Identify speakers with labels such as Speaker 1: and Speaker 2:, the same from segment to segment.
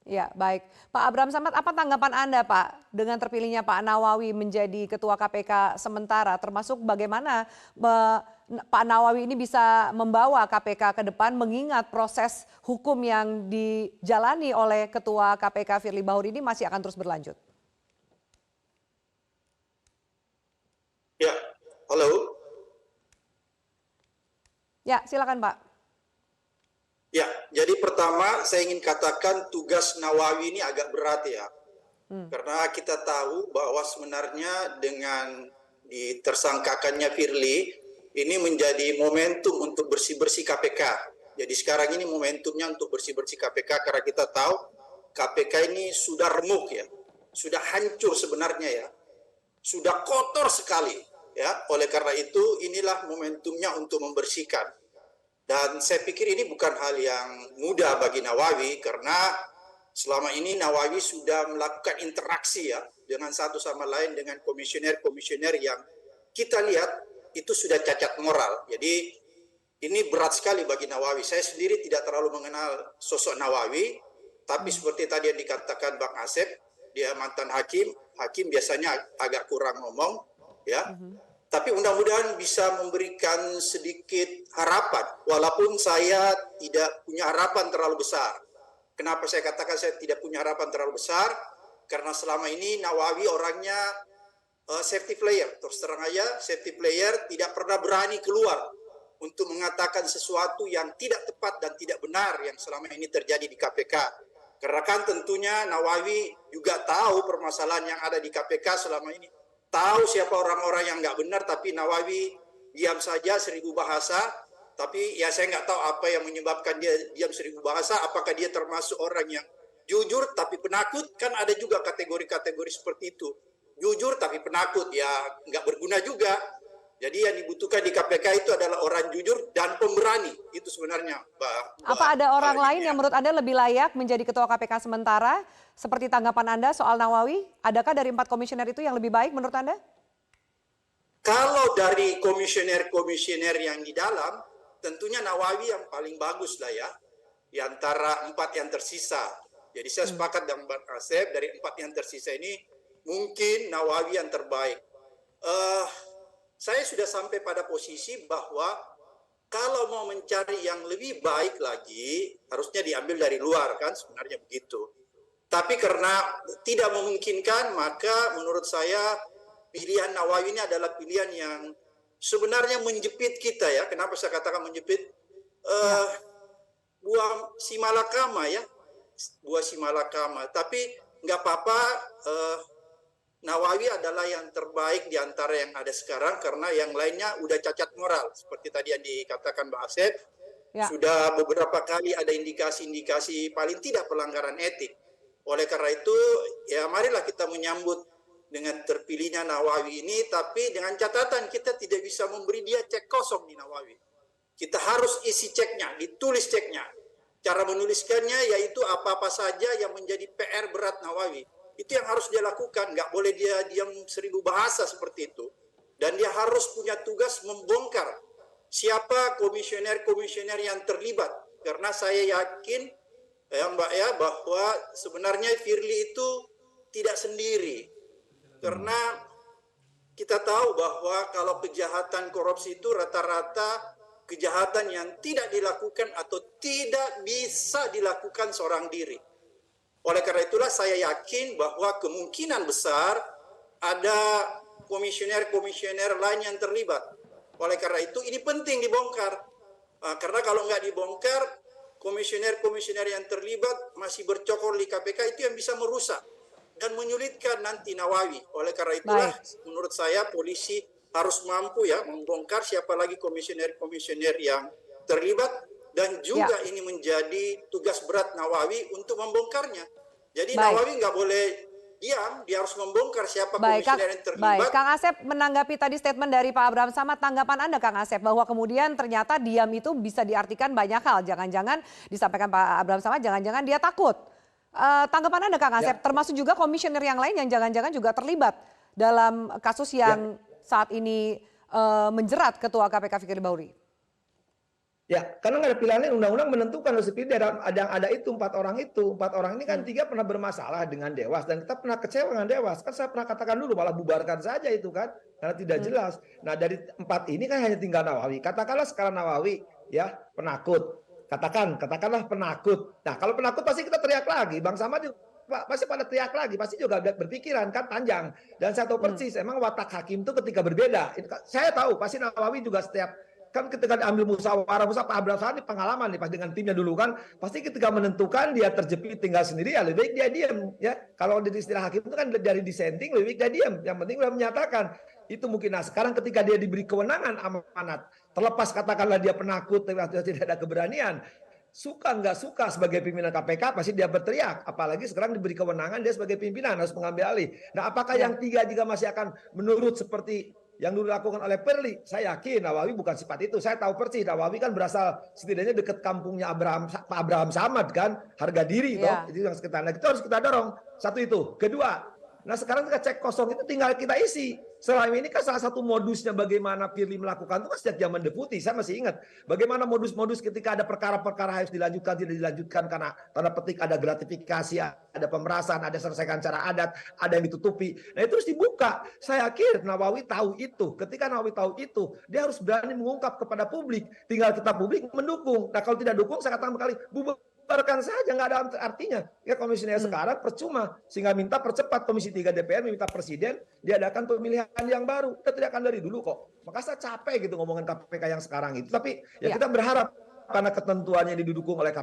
Speaker 1: Ya, baik. Pak Abraham Samad, apa tanggapan Anda, Pak, dengan terpilihnya Pak Nawawi menjadi Ketua KPK sementara, termasuk bagaimana Pak Nawawi ini bisa membawa KPK ke depan mengingat proses hukum yang dijalani oleh Ketua KPK Firly Bahuri ini masih akan terus berlanjut?
Speaker 2: Ya, halo.
Speaker 1: Ya, silakan Pak.
Speaker 2: Ya, jadi pertama saya ingin katakan tugas Nawawi ini agak berat ya. Karena kita tahu bahwa sebenarnya dengan ditersangkakannya Firly, ini menjadi momentum untuk bersih-bersih KPK. Jadi sekarang ini momentumnya untuk bersih-bersih KPK karena kita tahu KPK ini sudah remuk ya. Sudah hancur sebenarnya ya. Sudah kotor sekali ya. Oleh karena itu inilah momentumnya untuk membersihkan. Dan saya pikir ini bukan hal yang mudah bagi Nawawi karena selama ini Nawawi sudah melakukan interaksi ya dengan satu sama lain dengan komisioner-komisioner yang kita lihat itu sudah cacat moral. Jadi ini berat sekali bagi Nawawi. Saya sendiri tidak terlalu mengenal sosok Nawawi, tapi seperti tadi yang dikatakan Bang Asep, dia mantan hakim, hakim biasanya agak kurang ngomong ya. Tapi mudah-mudahan bisa memberikan sedikit harapan, walaupun saya tidak punya harapan terlalu besar. Kenapa saya katakan saya tidak punya harapan terlalu besar? Karena selama ini Nawawi orangnya safety player. Terus terang aja, safety player tidak pernah berani keluar untuk mengatakan sesuatu yang tidak tepat dan tidak benar yang selama ini terjadi di KPK. Karena kan tentunya Nawawi juga tahu permasalahan yang ada di KPK selama ini. Tahu siapa orang-orang yang nggak benar, tapi Nawawi diam saja 1000 bahasa. Tapi ya saya nggak tahu apa yang menyebabkan dia diam 1000 bahasa. Apakah dia termasuk orang yang jujur tapi penakut? Kan ada juga kategori-kategori seperti itu. Jujur tapi penakut, ya nggak berguna juga. Jadi yang dibutuhkan di KPK itu adalah orang jujur dan pemberani. Itu sebenarnya,
Speaker 1: Apa ada orang lain yang menurut Anda lebih layak menjadi Ketua KPK sementara? Seperti tanggapan Anda soal Nawawi, adakah dari 4 komisioner itu yang lebih baik menurut Anda?
Speaker 2: Kalau dari komisioner-komisioner yang di dalam, tentunya Nawawi yang paling bagus lah ya, di antara 4 yang tersisa. Jadi saya sepakat dengan Bang Asep, dari 4 yang tersisa ini, mungkin Nawawi yang terbaik. Saya sudah sampai pada posisi bahwa kalau mau mencari yang lebih baik lagi, harusnya diambil dari luar kan, sebenarnya begitu. Tapi karena tidak memungkinkan, maka menurut saya pilihan Nawawi ini adalah pilihan yang sebenarnya menjepit kita ya. Kenapa saya katakan menjepit? Buah si malakama ya, buah si malakama. Tapi nggak apa-apa, Nawawi adalah yang terbaik di antara yang ada sekarang karena yang lainnya udah cacat moral. Seperti tadi yang dikatakan Mbak Asep, sudah beberapa kali ada indikasi-indikasi paling tidak pelanggaran etik. Oleh karena itu, ya marilah kita menyambut dengan terpilihnya Nawawi ini, tapi dengan catatan kita tidak bisa memberi dia cek kosong di Nawawi. Kita harus isi ceknya, ditulis ceknya. Cara menuliskannya yaitu apa-apa saja yang menjadi PR berat Nawawi. Itu yang harus dia lakukan, nggak boleh dia diam 1000 bahasa seperti itu. Dan dia harus punya tugas membongkar siapa komisioner-komisioner yang terlibat. Karena saya yakin ya Mbak ya, bahwa sebenarnya Firly itu tidak sendiri. Karena kita tahu bahwa kalau kejahatan korupsi itu rata-rata kejahatan yang tidak dilakukan atau tidak bisa dilakukan seorang diri. Oleh karena itulah saya yakin bahwa kemungkinan besar ada komisioner-komisioner lain yang terlibat. Oleh karena itu ini penting dibongkar. Karena kalau nggak dibongkar, komisioner-komisioner yang terlibat masih bercokol di KPK itu yang bisa merusak dan menyulitkan nanti Nawawi. Oleh karena itulah menurut saya polisi harus mampu ya membongkar siapa lagi komisioner-komisioner yang terlibat dan juga ini menjadi tugas berat Nawawi untuk membongkarnya. Jadi Nawawi nggak boleh diam, dia harus membongkar siapa komisioner yang terlibat.
Speaker 1: Kang Asep menanggapi tadi statement dari Pak Abraham Samad, tanggapan Anda Kang Asep bahwa kemudian ternyata diam itu bisa diartikan banyak hal. Jangan-jangan disampaikan Pak Abraham Samad, jangan-jangan dia takut. Tanggapan Anda Kang Asep, termasuk juga komisioner yang lain yang jangan-jangan juga terlibat dalam kasus yang saat ini menjerat Ketua KPK Firly Bahuri.
Speaker 3: Ya, karena nggak ada pilihan lain, undang-undang menentukan harus dipilih, ada itu 4 orang itu. 4 orang ini kan 3 pernah bermasalah dengan Dewas dan kita pernah kecewa dengan Dewas. Kan saya pernah katakan dulu malah bubarkan saja itu kan karena tidak jelas. Nah, dari 4 ini kan hanya tinggal Nawawi. Katakanlah sekarang Nawawi ya penakut. Katakanlah penakut. Nah, kalau penakut pasti kita teriak lagi. Bang Samad juga pasti pada teriak lagi, pasti juga berpikiran kan panjang. Dan saya tahu persis emang watak hakim itu ketika berbeda. Saya tahu pasti Nawawi juga setiap kan ketika diambil musyawarah Pak Abraham Samad ini pengalaman nih pas dengan timnya dulu kan pasti ketika menentukan dia terjepit tinggal sendiri ya lebih baik dia diam ya. Kalau di istilah hakim itu kan dari dissenting lebih baik dia diam, yang penting udah menyatakan itu mungkin. Nah sekarang ketika dia diberi kewenangan amanat, terlepas katakanlah dia penakut tidak ada keberanian, suka nggak suka sebagai pimpinan KPK pasti dia berteriak, apalagi sekarang diberi kewenangan dia sebagai pimpinan harus mengambil alih. Nah apakah yang 3 juga masih akan menurut seperti yang dulu dilakukan oleh Perli? Saya yakin Nawawi bukan sifat itu. Saya tahu persis Nawawi kan berasal setidaknya dekat kampungnya Pak Abraham Samad kan, harga diri itu yang sekitar. Nah, itu harus kita dorong. Satu itu. Kedua, nah sekarang kita cek kosong itu tinggal kita isi. Selama ini kan salah satu modusnya bagaimana Firly melakukan itu kan sejak zaman deputi. Saya masih ingat bagaimana modus-modus ketika ada perkara-perkara harus dilanjutkan, tidak dilanjutkan karena tanda petik ada gratifikasi, ada pemerasan, ada selesaikan cara adat, ada yang ditutupi. Nah itu harus dibuka. Saya yakin Nawawi tahu itu. Ketika Nawawi tahu itu, dia harus berani mengungkap kepada publik. Tinggal kita publik mendukung. Nah kalau tidak dukung, saya katakan berkali, bubarkan saja, nggak ada artinya. Ya komisinya sekarang percuma, sehingga minta percepat Komisi 3 DPR meminta Presiden diadakan pemilihan yang baru. Kita tidak akan dari dulu kok. Maka saya capek gitu ngomongin KPK yang sekarang itu. Tapi ya kita berharap karena ketentuannya didukung oleh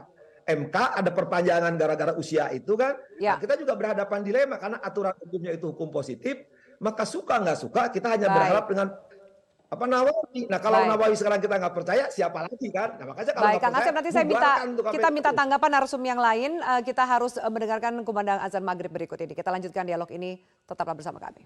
Speaker 3: MK, ada perpanjangan gara-gara usia itu kan. Nah, kita juga berhadapan dilema karena aturan hukumnya itu hukum positif. Maka suka nggak suka kita hanya berharap dengan Nawawi. Nah kalau Nawawi sekarang kita nggak percaya, siapa lagi kan? Nah makanya kalau
Speaker 1: Kang Asep, nanti kita minta tanggapan narasum yang lain. Kita harus mendengarkan kumandang azan maghrib berikut ini. Kita lanjutkan dialog ini, tetaplah bersama kami.